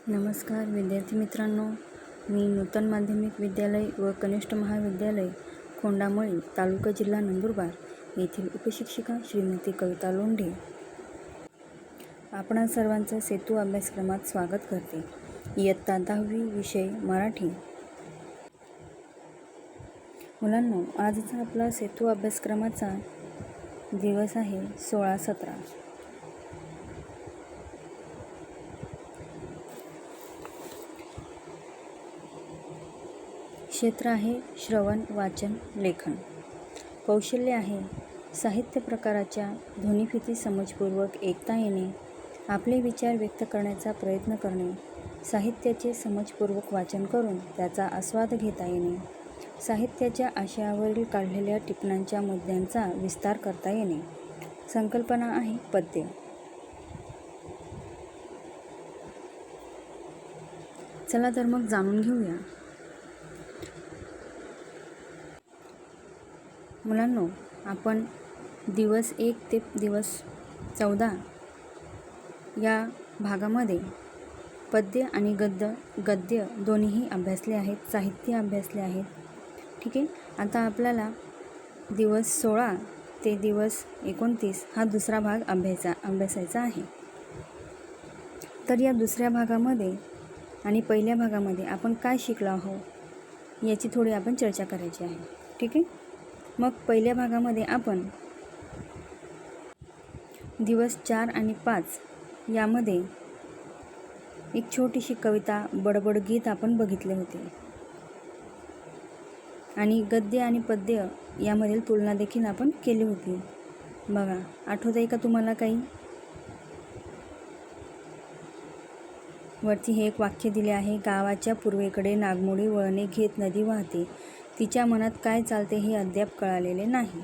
नमस्कार विद्यार्थी मित्रांनो, मी नूतन माध्यमिक विद्यालय व कनिष्ठ महाविद्यालय खोंडामळी तालुका जिल्हा नंदुरबार येथील उपशिक्षिका श्रीमती कविता लोंढे आपणा सर्वांचं सेतू अभ्यासक्रमात स्वागत करते। इयत्ता 10वी विषय मराठी। मुलांनो, आजचा आपला सेतू अभ्यासक्रमाचा दिवस आहे 16-17। क्षेत्र आहे श्रवण, वाचन, लेखन। कौशल्य आहे साहित्य प्रकाराच्या ध्वनिफिती समजपूर्वक ऐकता येणे, आपले विचार व्यक्त करण्याचा प्रयत्न करणे, साहित्याचे समजपूर्वक वाचन करून त्याचा आस्वाद घेता येणे, साहित्याच्या आशयावरील काढलेल्या टिपणांच्या मुद्द्यांचा विस्तार करता येणे। संकल्पना आहे पद्य। चला तर मग जाणून घेऊया। मुलांनो, आपण दिवस 1 ते दिवस 14 या भागामध्ये पद्य आणि गद्य दोन्हीही अभ्यासले आहेत, साहित्य अभ्यासले आहेत। ठीक आहे, आता आपल्याला दिवस 16 ते दिवस 29 हा दुसरा भाग अभ्यासायचा आहे। तर या दुसऱ्या भागामध्ये आणि पहिल्या भागामध्ये आपण काय शिकलो आहोत याची थोडी आपण चर्चा करायची आहे। ठीक आहे, मग पहिल्या भागामध्ये आपण दिवस 4 आणि 5 यामध्ये एक छोटीशी कविता, बडबड गीत आपण बघितले होते आणि गद्य आणि पद्य यामधील तुलना देखील आपण केली होती। बघा, आठवत आहे का तुम्हाला काही? वरती हे एक वाक्य दिले आहे, गावाच्या पूर्वेकडे नागमोडी वळणे घेत नदी वाहते, तिच्या मनात काय चालते हे अद्याप कळालेले नाही।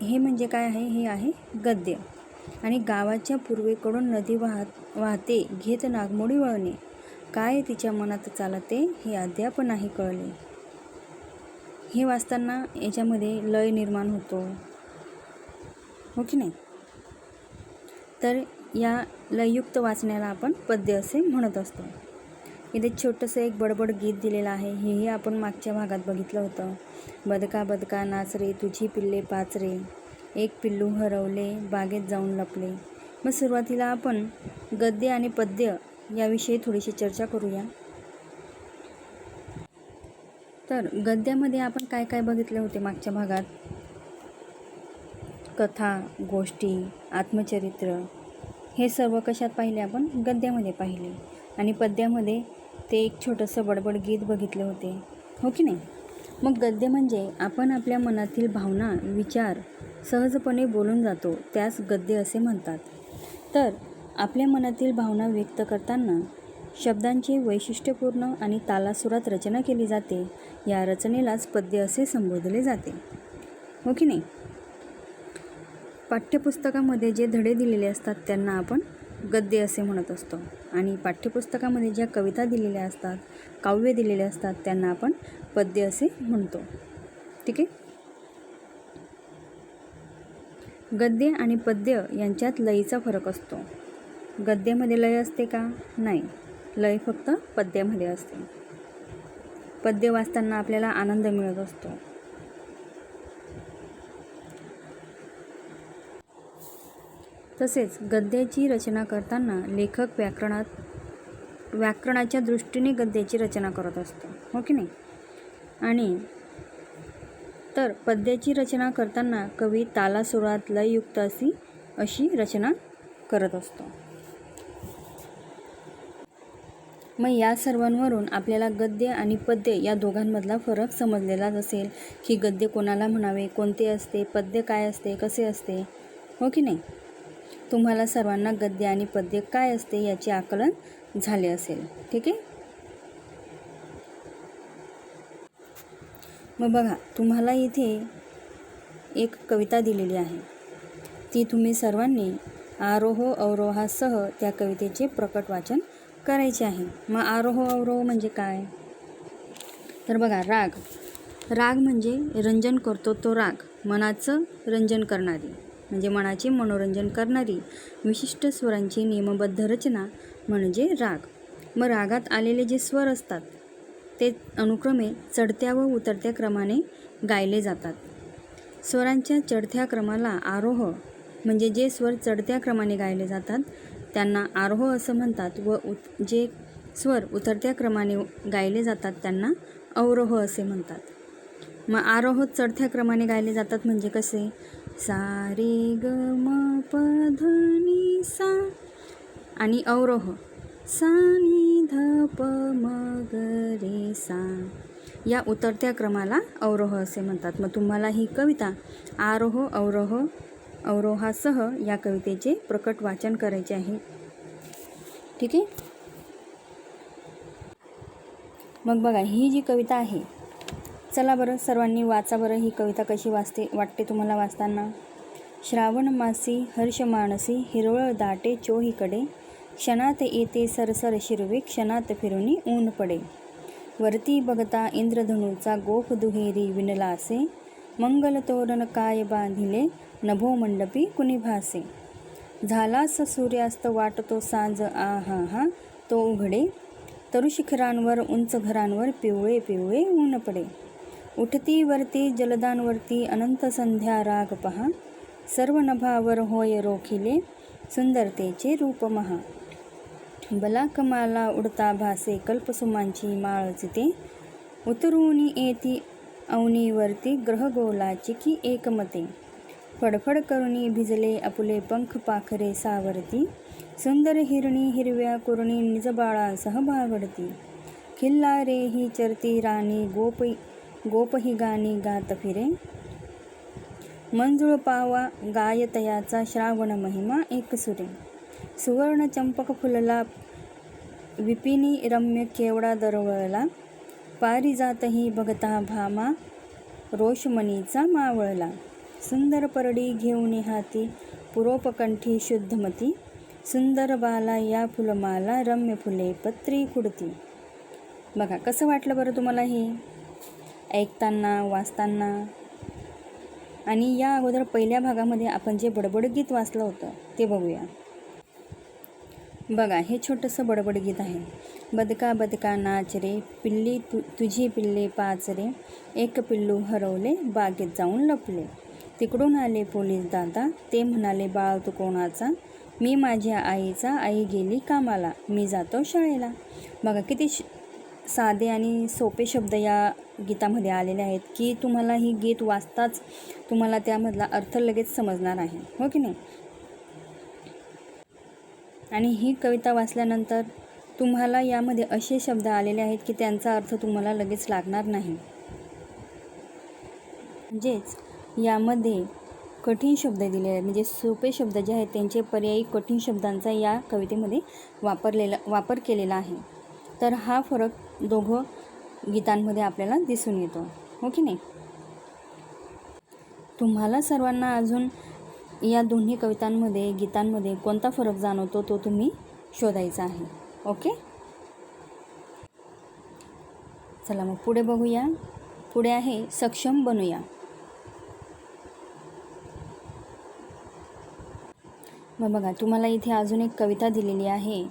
हे म्हणजे काय आहे? हे आहे गद्य। आणि गावाच्या पूर्वेकडून नदी वाहते घेत नागमोडी वळणे, काय तिच्या मनात चालते हे अद्याप नाही कळले। हे वाचताना याच्यामध्ये लय निर्माण होतो, हो की नाही? तर या लययुक्त वाचण्याला आपण पद्य असे म्हणत असतो। इथे छोटंसं एक बडबड गीत दिलेलं आहे, हेही आपण मागच्या भागात बघितलं होतं। बदका बदका नाच रे, तुझी पिल्ले 5 रे, एक पिल्लू हरवले बागेत जाऊन लपले। मग सुरुवातीला आपण गद्य आणि पद्य याविषयी थोडीशी चर्चा करूया। तर गद्यामध्ये आपण काय काय बघितले होते मागच्या भागात? कथा, गोष्टी, आत्मचरित्र हे सर्व कशात पाहिले? आपण गद्यामध्ये पाहिले। आणि पद्यामध्ये ते एक छोटंसं बडबड गीत बघितले होते, हो की नाही? मग गद्य म्हणजे आपण आपल्या मनातील भावना, विचार सहजपणे बोलून जातो, त्यास गद्य असे म्हणतात। तर आपल्या मनातील भावना व्यक्त करताना शब्दांची वैशिष्ट्यपूर्ण आणि तालासुरात रचना केली जाते, या रचनेलाच पद्य असे संबोधले जाते, हो की नाही? पाठ्यपुस्तकामध्ये जे धडे दिलेले असतात त्यांना आपण गद्य असे म्हणत असतो, आणि पाठ्यपुस्तकामध्ये ज्या कविता दिलेल्या असतात, काव्य दिलेले असतात त्यांना आपण पद्य असे म्हणतो। ठीक आहे, गद्य आणि पद्य यांच्यात लयीचा फरक असतो। गद्यामध्ये लय असते का? नाही, लय फक्त पद्यामध्ये असते। पद्य वाचताना आपल्याला आनंद मिळत असतो। तसेच गद्याची रचना करताना लेखक व्याकरणाच्या दृष्टीने गद्याची रचना करत असतो, हो की नाही? आणि तर पद्याची रचना करताना कवी तालासुरात लययुक्त अशी रचना करत असतो। मग या सर्वांवरून आपल्याला गद्य आणि पद्य या दोघांमधला फरक समजलेलाच असेल, की गद्य कोणाला म्हणावे, कोणते असते, पद्य काय असते, कसे असते, हो की नाही? तुम्हाला सर्वांना गद्य आणि पद्य काय असते याचे आकलन झाले असेल। ठीक आहे, मग बघा, तुम्हाला इथे एक कविता दिलेली आहे, ती तुम्ही सर्वांनी आरोह अवरोहासह त्या कवितेचे प्रकट वाचन करायचे आहे। मग आरोह अवरोह म्हणजे काय? तर बघा, राग म्हणजे रंजन करतो तो राग, मनाचं रंजन करणारी म्हणजे मनाचे मनोरंजन करणारी विशिष्ट स्वरांची नियमबद्ध रचना म्हणजे राग। मग रागात आलेले जे स्वर असतात ते अनुक्रमे चढत्या व उतरत्या क्रमाने गायले जातात. स्वरांच्या चढत्या क्रमाला आरोह म्हणजे जे स्वर चढत्या क्रमाने गायले जातात त्यांना आरोह असं म्हणतात व जे स्वर उतरत्या क्रमाने गायले जातात त्यांना अवरोह असे म्हणतात. मग आरोह चढत्या क्रमाने गायले जातात म्हणजे कसे? सा रे ग म प ध नि सा. आणि अवरोह सा नि ध प म ग रे सा. या उतरत्या क्रमाला अवरोह असे म्हणतात. मग तुम्हाला ही कविता आरोह अवरोह अवरोहासह या कवितेचे प्रकट वाचन करायचे आहे. ठीक आहे. मग बघा ही जी कविता आहे, चला बरं सर्वांनी वाचा बरं. ही कविता कशी वाटते तुम्हाला वाचताना? श्रावण मासी हर्ष मानसी हिरवळ दाटे चोहीकडे, क्षणात येते सरसर शिरवे क्षणात फिरुनी ऊन पडे. वरती बघता इंद्रधनुचा गोफ दुहेरी विणलासे, मंगल तोरण काय बांधिले नभो मंडपी कुणी भासे. झालास सूर्यास्त वाटतो सांज आहा हा तो उघडे, तरुशिखरांवर उंच घरांवर पिवळे पिवळे ऊन पडे. उठती वरती जलदांवरती अनंत संध्या राग पहा, सर्व नभावर होय रोखिले सुंदरतेचे रूप महा. बला कमाला उडता भासे कल्पसुमांची माळ चिते, उतरूनी येती अवनीवरती ग्रहगोलाची की एकमते. फडफड करुणी भिजले आपुले पंख पाखरे सावरती, सुंदर हिरणी हिरव्या कुरणी निजबाळांसह बागडती. खिल्लारे ही चरती राणी गोपही गाणी गात फिरे, मंजुळ पावा गायतयाचा श्रावण महिमा एक सुरे. सुवर्ण चंपक फुलला विपिनी रम्य केवडा दरवळला, पारिजातही बघता भामा रोषमणीचा मावळला. सुंदर परडी घेऊन हाती पुरोपकंठी शुद्धमती, सुंदर बाला या फुलमाला रम्य फुले पत्री कुडती. बघा कसं वाटलं बरं तुम्हाला हे ऐकताना वाचताना? आणि या अगोदर पहिल्या भागामध्ये आपण जे बडबड गीत वाचलं होतं ते बघूया. बघा हे छोटंसं बडबड गीत आहे. बदका बदका नाच रे पिल्ली तुझी पिल्ले पाच रे, एक पिल्लू हरवले बागेत जाऊन लपले. तिकडून आले पोलीस दादा, ते म्हणाले बाळ तू कोणाचा, मी माझ्या आईचा, आई गेली कामाला, मी जातो शाळेला. बघा किती साधे आणि सोपे शब्द या गीतामध्ये आलेले आहेत की तुम्हाला ही गीत वाचताच तुम्हाला त्यामधला अर्थ लगेच समजणार आहे, हो की नाही? आणि ही कविता वाचल्यानंतर तुम्हाला यामध्ये असे शब्द आलेले आहेत की त्यांचा अर्थ तुम्हाला लगेच लागणार नाही. म्हणजेच यामध्ये कठीण शब्द दिलेले आहेत, म्हणजे सोपे शब्द जे आहेत त्यांचे पर्यायी कठीण शब्दांचा या कवितेमध्ये वापर केलेला आहे. तर हा फरक दोघं गीतांमध्ये आपल्याला दिसून येतो, हो की नाही? तुम्हाला सर्वांना अजून या दोन्ही कवितांमध्ये गीतांमध्ये कोणता फरक जाणवतो तो तुम्ही शोधायचा आहे. ओके, चला मग पुढे बघूया. पुढे आहे सक्षम बनूया. मग बघा तुम्हाला इथे अजून एक कविता दिलेली आहे.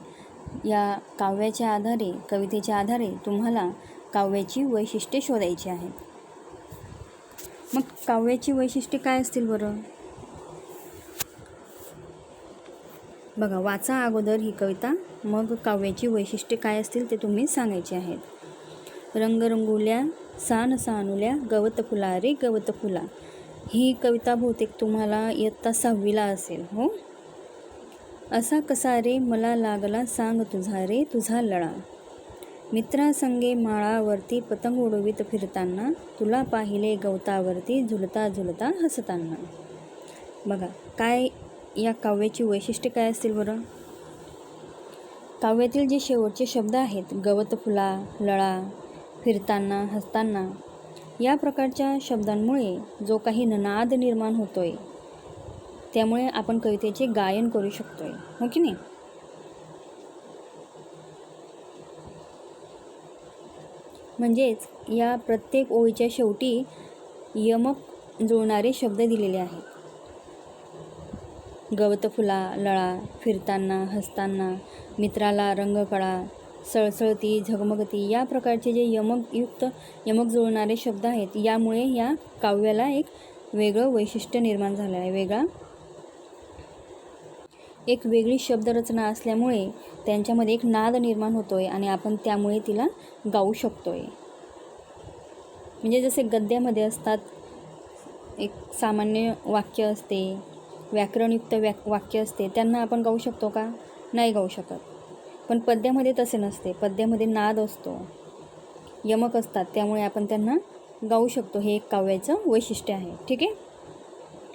या काव्याच्या आधारे कवितेच्या आधारे तुम्हाला काव्याची वैशिष्ट्ये शोधायची आहेत. मग काव्याची वैशिष्ट्ये काय असतील बरं? बघा वाचा अगोदर ही कविता, मग काव्याची वैशिष्ट्ये काय असतील ते तुम्ही सांगायचे आहेत. रंगरंगुल्या सान सानुल्या गवत फुला रे गवत फुला. ही कविता बहुतेक तुम्हाला इयत्ता 6वीला असेल, हो. असा कसा रे मला लागला सांग तुझा रे तुझा लळा, मित्रासंगे माळावरती पतंग उडवीत फिरताना, तुला पाहिले गवतावरती झुलता झुलता हसताना. बघा काय या काव्याची वैशिष्ट्ये काय असतील बरं? काव्यातील जे शेवटचे शब्द आहेत गवत फुला, लळा, फिरताना, हसताना, या प्रकारच्या शब्दांमुळे जो काही ननाद निर्माण होतोय त्यामुळे आपण कवितेचे गायन करू शकतोय, हो की नाही? म्हणजेच या प्रत्येक ओळीच्या शेवटी यमक जुळणारे शब्द दिलेले आहेत. गवत फुला, लळा, फिरताना, हसताना, मित्राला रंगकळा, सळसळती, झगमगती या प्रकारचे जे यमक जुळणारे शब्द आहेत, यामुळे या काव्याला एक वेगळं वैशिष्ट्य निर्माण झालं आहे. एक वेगळी शब्दरचना असल्यामुळे त्यांच्यामध्ये एक नाद निर्माण होतोय आणि आपण त्यामुळे तिला गाऊ शकतोय. म्हणजे जसे गद्यामध्ये असतात एक सामान्य वाक्य असते, व्याकरणयुक्त वाक्य असते, त्यांना आपण गाऊ शकतो का? नाही गाऊ शकत. पण पद्यामध्ये तसे नसते. पद्यामध्ये नाद असतो, यमक असतात, त्यामुळे आपण त्यांना गाऊ शकतो. हे एक काव्याचं वैशिष्ट्य आहे. ठीक आहे.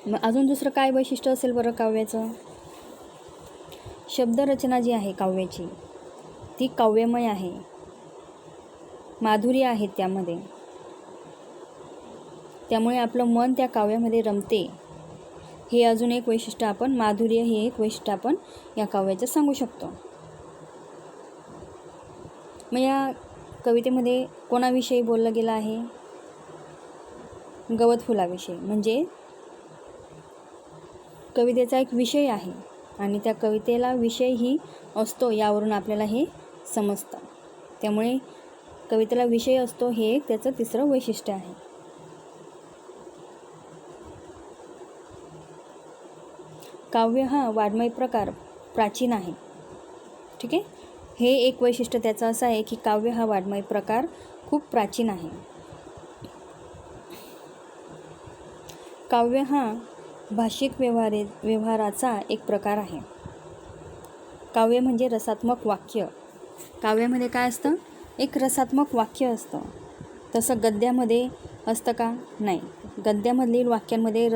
मग अजून दुसरं काय वैशिष्ट्य असेल बरं काव्याचं? शब्दरचना जी आहे काव्याची ती काव्यमय आहे, माधुर्य आहे त्यामध्ये, त्यामुळे आपलं मन त्या काव्यामध्ये रमते. हे अजून एक वैशिष्ट्य आपण, माधुर्य हे एक वैशिष्ट्य आपण या काव्याचं सांगू शकतो. मग या कवितेमध्ये कोणाविषयी बोललं गेलं आहे? गवत फुलाविषयी. म्हणजे कवितेचा एक विषय आहे आणि त्या कवितेला विषयही असतो, यावरून आपल्याला हे समजतं. त्यामुळे कवितेला विषय असतो, हे एक त्याचं तिसरं वैशिष्ट्य आहे. काव्य हा वाङ्मय प्रकार प्राचीन आहे. ठीक आहे. हे एक वैशिष्ट्य त्याचं असं आहे की काव्य हा वाङ्मय प्रकार खूप प्राचीन आहे. काव्य हा भाषिक व्यवहाराचा एक प्रकार आहे. काव्य म्हणजे रसात्मक वाक्य. काव्यामध्ये काय असतं? एक रसात्मक वाक्य असतं. तसं गद्यामध्ये असतं का? नाही. गद्यामधील वाक्यांमध्ये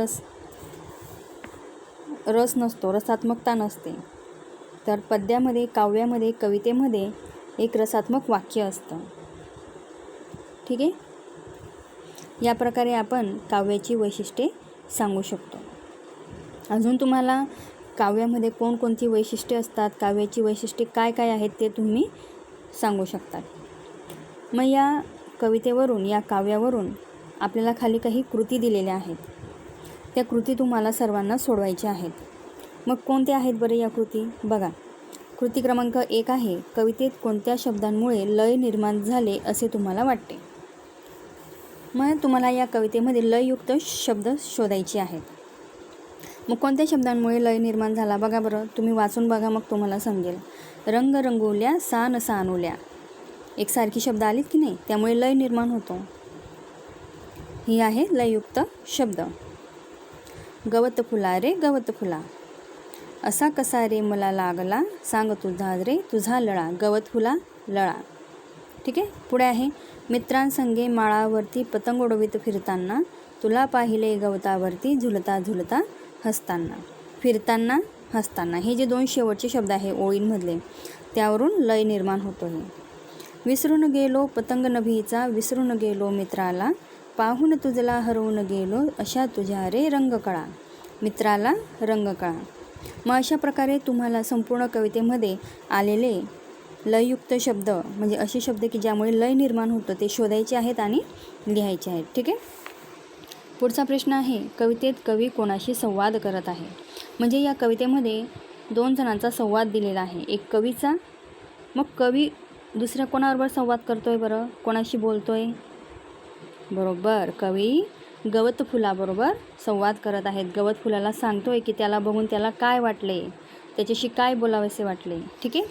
रस नसतो, रसात्मकता नसते. तर पद्यामध्ये, काव्यामध्ये, कवितेमध्ये एक रसात्मक वाक्य असतं. ठीक आहे. या प्रकारे आपण काव्याची वैशिष्ट्ये सांगू शकतो. अजून तुम्हाला काव्यामध्ये कोणकोणती वैशिष्ट्ये असतात, काव्याची वैशिष्ट्ये काय काय आहेत ते तुम्ही सांगू शकता. मग या कवितेवरून, या काव्यावरून आपल्याला खाली काही कृती दिलेल्या आहेत. त्या कृती तुम्हाला सर्वांना सोडवायच्या आहेत. मग कोणत्या आहेत बरं या कृती? बघा. कृती क्रमांक 1 आहे, कवितेत कोणत्या शब्दांमुळे लय निर्माण झाले असे तुम्हाला वाटते? मग तुम्हाला या कवितेमध्ये लययुक्त शब्द शोधायचे आहेत. मग कोणत्या शब्दांमुळे लय निर्माण झाला? बघा बरं, तुम्ही वाचून बघा, मग तुम्हाला समजेल. रंग रंगवल्या, सान सानुल्या, एकसारखी शब्द आलीत की नाही, त्यामुळे लय निर्माण होतो. ही आहे लययुक्त शब्द. गवत फुला रे गवत फुला, असा कसा रे मला लागला, सांग तुझा रे तुझा लळा, गवत फुला लळा. ठीक आहे. पुढे आहे, मित्रांसंगे माळावरती पतंग उडवीत फिरताना, तुला पाहिले गवतावरती झुलता झुलता हसताना. फिरताना, हसताना, हे जे 2 शेवटचे शब्द आहे ओळींमधले, त्यावरून लय निर्माण होतो. हे विसरून गेलो पतंग नभीचा, विसरून गेलो मित्राला, पाहून तुझला हरवून गेलो, अशा तुझ्या रे रंगकळा, मित्राला रंगकळा. मग अशा प्रकारे तुम्हाला संपूर्ण कवितेमध्ये आलेले लययुक्त शब्द, म्हणजे असे शब्द की ज्यामुळे लय निर्माण होतं, ते शोधायचे आहेत आणि लिहायचे आहेत. ठीक आहे. पुढचा प्रश्न आहे, कवितेत कवी कोणाशी संवाद करत आहे? म्हणजे या कवितेमध्ये 2 जणांचा संवाद दिलेला आहे. एक कवीचा, मग कवी दुसऱ्या कोणाबरोबर संवाद करतोय बरं? कोणाशी बोलतोय? बरोबर, कवी गवत फुलाबरोबर संवाद करत आहेत. गवत फुलाला सांगतोय की त्याला बघून त्याला काय वाटले, त्याच्याशी काय बोलावेसे वाटले. ठीक आहे.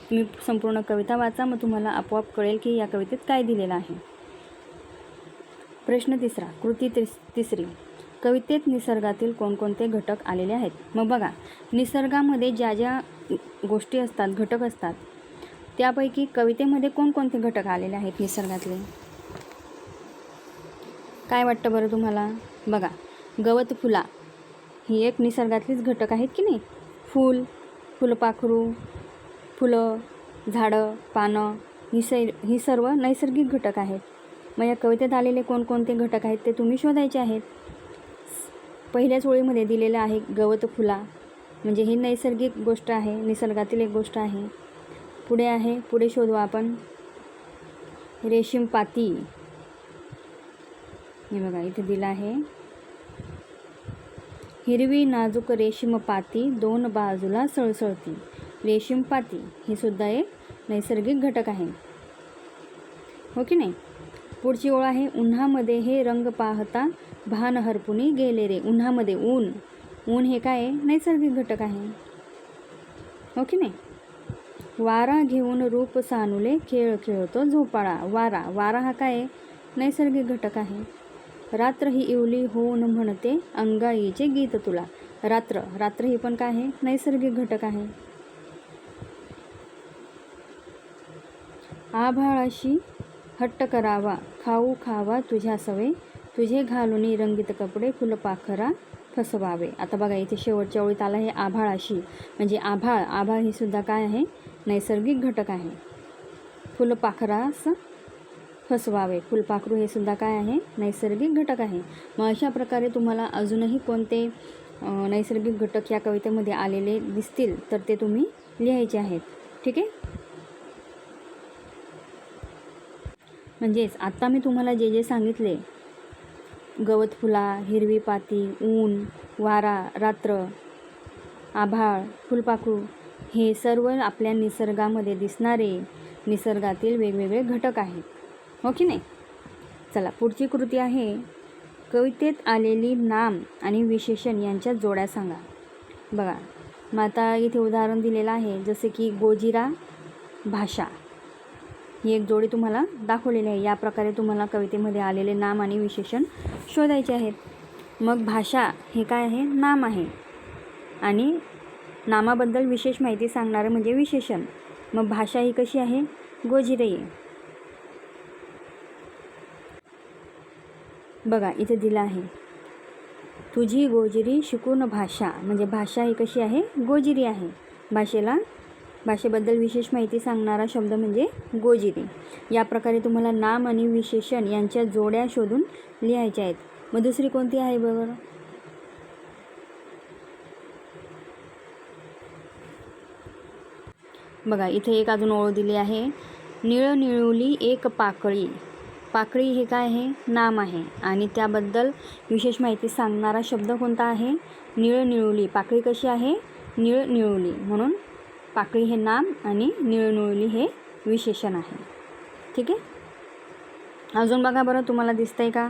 तुम्ही संपूर्ण कविता वाचा, मग तुम्हाला आपोआप कळेल की या कवितेत काय दिलेलं आहे. प्रश्न 3, कृती 3, कवितेत निसर्गातील कोणकोणते घटक आलेले आहेत? मग बघा, निसर्गामध्ये ज्या ज्या गोष्टी असतात, घटक असतात, त्यापैकी कवितेमध्ये कोणकोणते घटक आलेले आहेत निसर्गातले? काय वाटतं बरं तुम्हाला? बघा, गवत फुला ही एक निसर्गातलीच घटक आहेत की नाही. फूल, फुलपाखरू, फुलं, झाडं, पानं, ही सर्व नैसर्गिक घटक आहेत. मग या कवितेत आलेले कोणकोणते घटक आहेत ते तुम्ही शोधायचे आहेत. पहिल्याच ओळीमध्ये दिलेलं आहे गवत फुला, म्हणजे ही नैसर्गिक गोष्ट आहे, निसर्गातील एक गोष्ट आहे. पुढे आहे, पुढे शोधू आपण, रेशीम पाती. हे बघा इथे दिलं आहे, हिरवी नाजूक रेशीम पाती, 2 बाजूला सळसळती. रेशीम पाती ही सुद्धा एक नैसर्गिक घटक आहे, हो की नाही. पुढची ओळ आहे, उन्हामध्ये हे रंग पाहता भान हरपुनी गेले रे. उन्हामध्ये ऊन हे काय आहे, नैसर्गिक घटक आहे, हो की नाही. वारा घेऊन रूप सानुले खेळ खेळतो झोपाळा. वारा हा काय आहे, नैसर्गिक घटक आहे. रात्र ही इवली होऊन म्हणते अंगाईचे गीत तुला. रात्र ही पण काय आहे, नैसर्गिक घटक आहे. आभाळाशी हट्ट करावा खाऊ खावा तुझ्या सवे, तुझे घालून रंगीत कपडे फुलपाखरा फसवावे. आता बघा इथे शेवटच्या ओळीत आला हे आभाळाशी, म्हणजे आभाळ हे सुद्धा काय आहे, नैसर्गिक घटक आहे. फुलपाखरास फसवावे, फुलपाखरू हे सुद्धा काय आहे, नैसर्गिक घटक आहे. मग अशा प्रकारे तुम्हाला अजूनही कोणते नैसर्गिक घटक या कवितेमध्ये आलेले दिसतील तर ते तुम्ही लिहायचे आहेत, ठीक आहे. म्हणजेच आत्ता मी तुम्हाला जे सांगितले, गवत फुला, हिरवी पाती, ऊन, वारा, रात्र, आभाळ, फुलपाखरू हे सर्व आपल्या निसर्गामध्ये दिसणारे निसर्गातील वेगवेगळे घटक आहेत, हो की नाही. चला पुढची कृती आहे, कवितेत आलेली नाम आणि विशेषण यांच्या जोड्या सांगा. बघा मग आता इथे उदाहरण दिलेलं आहे, जसे की गोजिरा, भाषा ही एक जोडी तुम्हाला दाखवलेली आहे. या प्रकारे तुम्हाला कवितेमध्ये आलेले नाम आणि विशेषण शोधायचे आहेत. मग भाषा हे काय आहे, नाम आहे आणि नामाबद्दल विशेष माहिती सांगणारं म्हणजे विशेषण. मग भाषा ही कशी आहे, गोजिरी. बघा इथे दिलं आहे, तुझी गोजिरी शिकून भाषा, म्हणजे भाषा ही कशी आहे, गोजिरी आहे. भाषेबद्दल विशेष माहिती सांगणारा शब्द म्हणजे गोजिरी. या प्रकारे तुम्हाला नाम आणि विशेषण यांच्या जोड्या शोधून लिहायच्या आहेत. मग दुसरी कोणती आहे बरोबर. बघा इथे एक अजून ओळ दिली आहे, निळ निळुली एक पाकळी. पाकळी हे काय आहे, नाम आहे आणि त्याबद्दल विशेष माहिती सांगणारा शब्द कोणता आहे, निळ निळुली. पाकळी कशी आहे, निळ निळुली, म्हणून पाकळी हे नाम आणि निळ निळुली हे विशेषण आहे, ठीक आहे. अजून बघा बरं तुम्हाला दिसतंय का.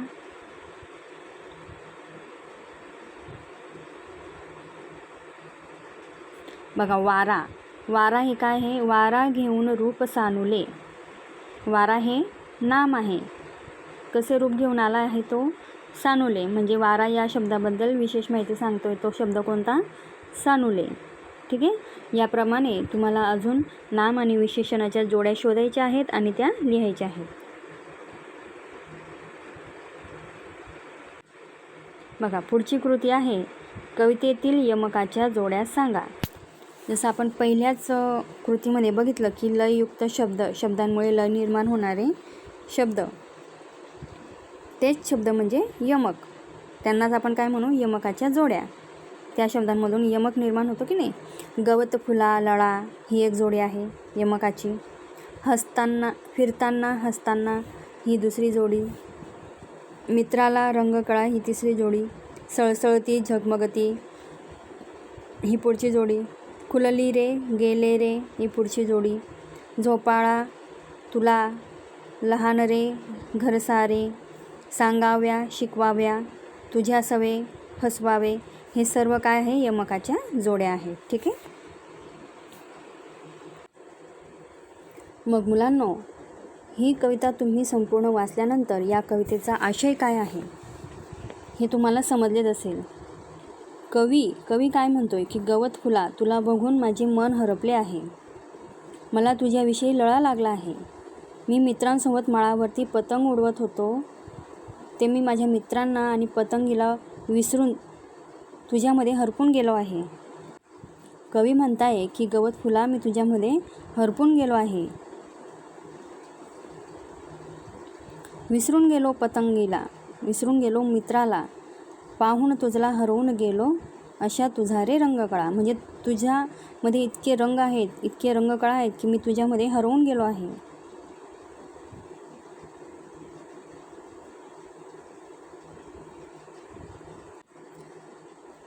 बघा वारा हे काय आहे, वारा घेऊन रूप सानुले. वारा हे नाम आहे, कसे रूप घेऊन आला आहे तो, सानुले, म्हणजे वारा या शब्दाबद्दल विशेष माहिती सांगतोय तो शब्द कोणता, सानुले, ठीक आहे. याप्रमाणे तुम्हाला अजून नाम आणि विशेषणाच्या जोड्या शोधायच्या आहेत आणि त्या लिहायच्या आहेत. बघा पुढची कृती आहे, कवितेतील यमकाच्या जोड्या सांगा. जसं आपण पहिल्याच कृतीमध्ये बघितलं की लययुक्त शब्दांमुळे लय निर्माण होणारे शब्द, तेच शब्द म्हणजे यमक, त्यांनाच आपण काय म्हणू, यमकाच्या जोड्या. त्या शब्दांमधून यमक निर्माण होतो की नाही. गवत फुला लळा ही एक जोडी आहे यमकाची. फिरताना हसताना ही दुसरी जोडी. मित्राला रंगकळा ही तिसरी जोडी. सळसळती झगमगती ही पुढची जोडी. खुलली रे गेले रे ही पुढची जोडी. झोपाळा तुला, लहान रे घरसारे, सांगाव्या शिकवाव्या, तुझ्या सवे फसवावे, हे सर्व काय आहे, यमकाच्या जोड्या आहेत, ठीक आहे. मग मुलांनो, ही कविता तुम्ही संपूर्ण वाचल्यानंतर या कवितेचा आशय काय आहे हे तुम्हाला समजलेच असेल. कवी काय म्हणतोय की गवत फुला तुला बघून माझे मन हरपले आहे, मला तुझ्याविषयी लळा लागला आहे. मी मित्रांसोबत माळावरती पतंग उडवत होतो, ते मी माझ्या मित्रांना आणि पतंगीला विसरून तुझ्यामध्ये हरपून गेलो आहे. कवी म्हणताय की गवत फुला मी तुझ्यामध्ये हरपून गेलो आहे, विसरून गेलो पतंगीला, विसरून गेलो मित्राला, पाहून तुझला हरवून गेलो अशा तुझा रे रंगकळा. म्हणजे तुझ्यामध्ये इतके रंग आहेत, इतके रंगकळा आहेत की मी तुझ्यामध्ये हरवून गेलो आहे.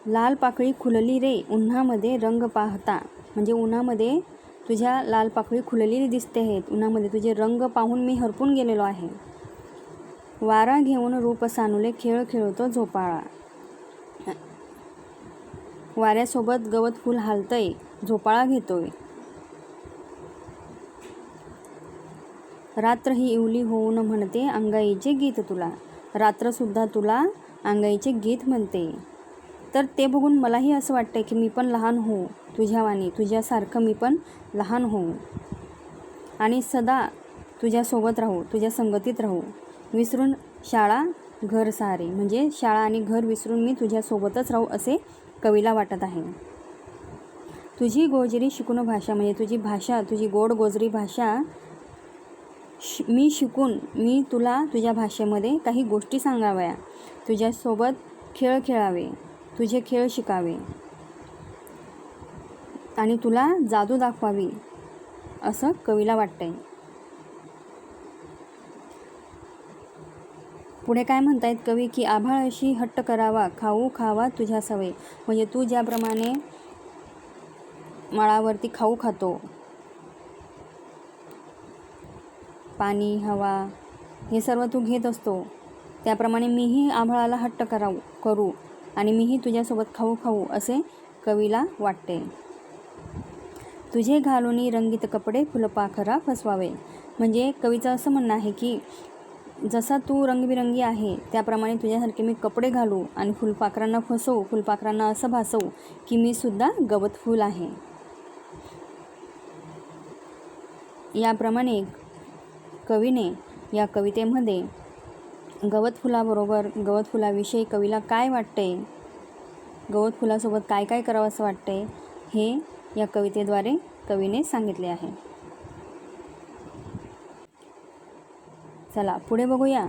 लाल पाकळी खुलली रे उन्हामध्ये रंग पाहता, म्हणजे उन्हामध्ये तुझ्या लाल पाकळी खुललेली दिसते आहेत. उन्हामध्ये तुझे रंग पाहून मी हरपून गेलेलो आहे. वारा घेऊन रूप सानुले खेळ खेळतो झोपाळा. वाऱ्यासोबत गवत फुल हालतंय, झोपाळा घेतोय. रात्र ही इवली होऊन म्हणते अंगाईचे गीत तुला. रात्रसुद्धा तुला अंगाईचे गीत म्हणते. तर ते बघून मलाही असं वाटतंय की मी पण लहान होऊ, तुझ्यावानी, तुझ्यासारखं मी पण लहान होऊ आणि सदा तुझ्यासोबत राहू, तुझ्या संगतीत राहू. विसरून शाळा घर सारे, म्हणजे शाळा आणि घर विसरून मी तुझ्यासोबतच राहू असे कवीला वाटत आहे. तुझी गोजरी शिकून भाषा, म्हणजे तुझी भाषा, तुझी गोड गोजरी भाषा मी शिकून मी तुला तुझ्या भाषेमध्ये काही गोष्टी सांगाव्या, तुझ्यासोबत खेळ खेळावे, तुझे खेळ शिकावे आणि तुला जादू दाखवावी असं कवीला वाटतंय. पुढे काय म्हणतायत कवी की आभाळ अशी हट्ट करावा, खाऊ खावा तुझ्या सवय, म्हणजे तू ज्याप्रमाणे माळावरती खाऊ खातो, पाणी हवा हे सर्व तू घेत असतो, त्याप्रमाणे मीही आभाळाला हट्ट करू आणि मीही तुझ्यासोबत खाऊ खाऊ असे कवीला वाटते. तुझे घालूनी रंगीत कपडे फुलपाखरा फसवावे, म्हणजे कवीचं असं म्हणणं आहे की जसा तू रंगबिरंगी आहे त्याप्रमाणे तुझ्यासारखे मी कपडे घालू आणि फुलपाखरांना फसवू, फुलपाखरांना असं भासवू की मी सुद्धा गवत फूल आहे. याप्रमाणे कवीने या कवितेमध्ये गवत फुलाबरोबर, गवत फुलाविषयी कवीला काय वाटते, गवत फुलासोबत काय काय करावं असं वाटते हे या कवितेद्वारे कवीने सांगितले आहे. चला पुढे बघूया.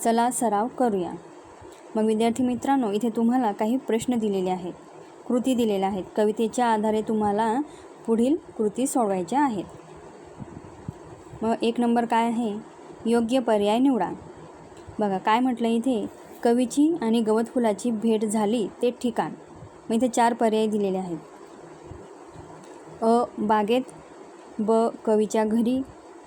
चला सराव करूया. मग विद्यार्थी मित्रांनो, इथे तुम्हाला काही प्रश्न दिलेले आहेत, कृती दिलेल्या आहेत. कवितेच्या आधारे तुम्हाला पुढील कृती सोडवायच्या आहेत. मग 1 नंबर काय आहे, योग्य पर्याय निवडा. बघा काय म्हटलं इथे, कवीची आणि गवत फुलाची भेट झाली ते ठिकाण. मग इथे 4 पर्याय दिलेले आहेत. अ बागेत, ब कवीच्या घरी,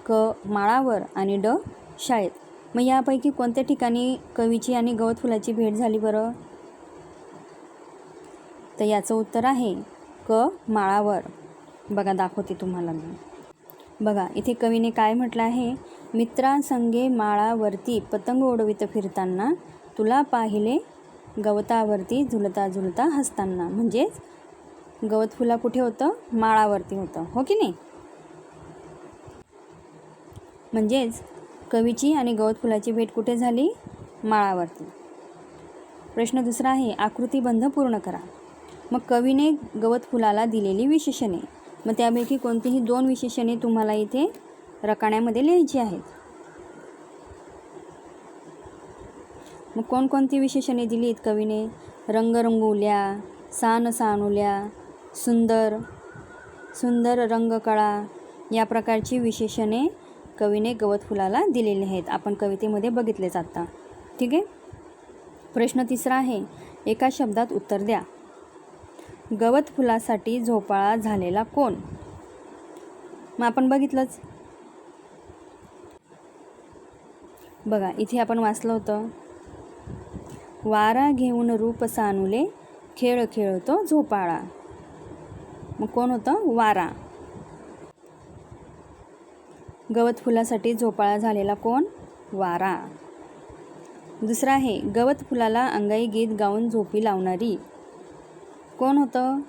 क माळावर आणि ड शाळेत. मग यापैकी कोणत्या ठिकाणी कवीची आणि गवत फुलाची भेट झाली बरं? तर याचं उत्तर आहे क माळावर. बघा दाखवते तुम्हाला मी. बघा इथे कवीने काय म्हटलं आहे, मित्रांसंगे माळावरती पतंग उडवित फिरताना तुला पाहिले गवतावरती झुलता झुलता हसताना. म्हणजेच गवत फुला कुठे होतं, माळावरती होतं, हो की नाही. म्हणजेच कवीची आणि गवत फुलाची भेट कुठे झाली, माळावरती. प्रश्न दुसरा आहे, आकृतीबंध पूर्ण करा. मग कवीने गवत फुलाला दिलेली विशेषणे, मग त्यापैकी कोणतीही 2 विशेषणे तुम्हाला इथे रकान्यामध्ये लिहायची आहेत. मग कोणकोणती विशेषणे दिली आहेत कवीने? रंगरंगोल्या, सान सानुल्या, सुंदर, सुंदर रंगकळा, या प्रकारची विशेषणे कवीने गवत फुलाला दिलेली आहेत. आपण कवितेमध्ये बघितलेच आता. ठीक आहे. प्रश्न तिसरा आहे, एका शब्दात उत्तर द्या. गवत फुलासाठी झोपाळा झालेला कोण? मग आपण बघितलंच. बघा इथे आपण वाचलं होतं, वारा घेऊन रूप सानुले खेळ खेळतो झोपाळा. मग कोण होतं? वारा. गवत फुलासाठी झोपाळा झालेला कोण? वारा. दुसरा आहे, गवत फुलाला अंगाई गीत गाऊन झोपी लावणारी. कोण होतं?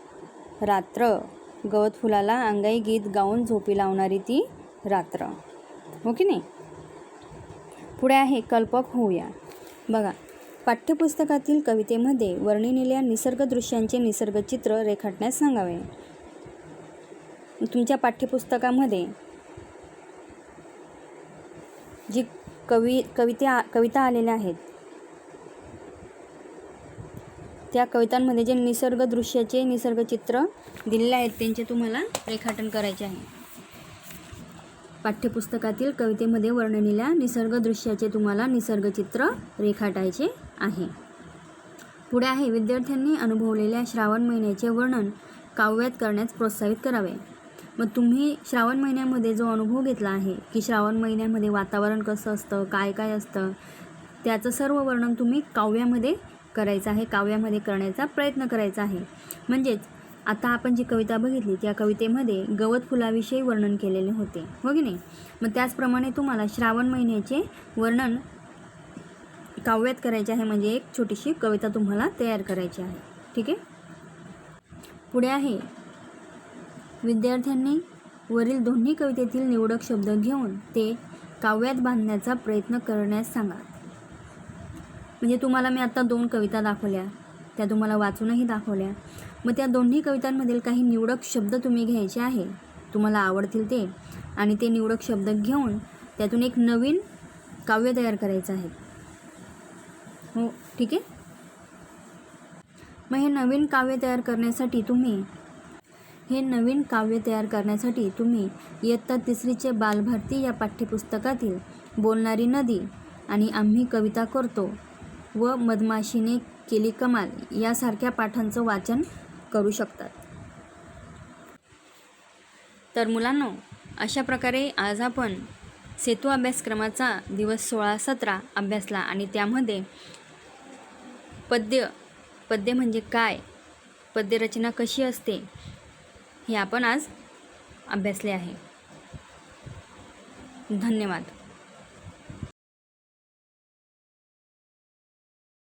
रात्र. गवत फुलाला अंगाई गीत गाऊन झोपी लावणारी ती रात्र, हो की नाही. पुढे आहे, कल्पक होऊया. बघा पाठ्यपुस्तकातील कवितेमध्ये वर्णिलेल्या निसर्गदृश्यांचे निसर्गचित्र रेखाटण्यास सांगावे. तुमच्या पाठ्यपुस्तकामध्ये जी कविता आलेल्या आहेत त्या कवितांमध्ये जे निसर्गदृश्याचे निसर्गचित्र दिलेले आहेत त्यांचे तुम्हाला रेखाटन करायचे आहे. पाठ्यपुस्तकातील कवितेमध्ये वर्णिलेल्या निसर्गदृश्याचे तुम्हाला निसर्गचित्र रेखाटायचे आहे. पुढे आहे, विद्यार्थ्यांनी अनुभवलेल्या श्रावण महिन्याचे वर्णन काव्यात करण्यास प्रोत्साहित करावे. मग तुम्ही श्रावण महिन्यामध्ये जो अनुभव घेतला आहे की श्रावण महिन्यामध्ये वातावरण कसं असतं, काय काय असतं, त्याचं सर्व वर्णन तुम्ही काव्यामध्ये करायचं आहे, काव्यामध्ये करण्याचा प्रयत्न करायचा आहे. म्हणजेच आता आपण जी कविता बघितली त्या कवितेमध्ये गवत फुलाविषयी वर्णन केलेले होते, हो की नाही. मग त्याचप्रमाणे तुम्हाला श्रावण महिन्याचे वर्णन काव्यात करायचे आहे, म्हणजे एक छोटीशी कविता तुम्हाला तयार करायची आहे. ठीक आहे. पुढे आहे, विद्यार्थ्यांनी वरील दोन्ही कवितेतील निवडक शब्द घेऊन ते काव्यात बांधण्याचा प्रयत्न करण्यास सांगा. म्हणजे तुम्हाला मी आता 2 कविता दाखवल्या, त्या तुम्हाला वाचूनही दाखवल्या. मग त्या दोन्ही कवितांमधील काही निवडक शब्द तुम्ही घ्यायचे आहे, तुम्हाला आवडतील ते, आणि ते निवडक शब्द घेऊन त्यातून एक नवीन काव्य तयार करायचं आहे. हो, ठीक आहे. मग हे नवीन काव्य तयार करण्यासाठी तुम्ही इयत्ता 3चे बालभारती या पाठ्यपुस्तकातील बोलणारी नदी आणि आम्ही कविता करतो व मधमाशीने केली कमाल यासारख्या पाठांचं वाचन करू शकतात. तर मुलांनो, अशा प्रकारे आज आपण सेतू अभ्यासक्रमाचा दिवस 16-17 अभ्यासला आणि त्यामध्ये पद्य म्हणजे काय, पद्यरचना कशी असते, हे आपण आज अभ्यासले आहे. धन्यवाद.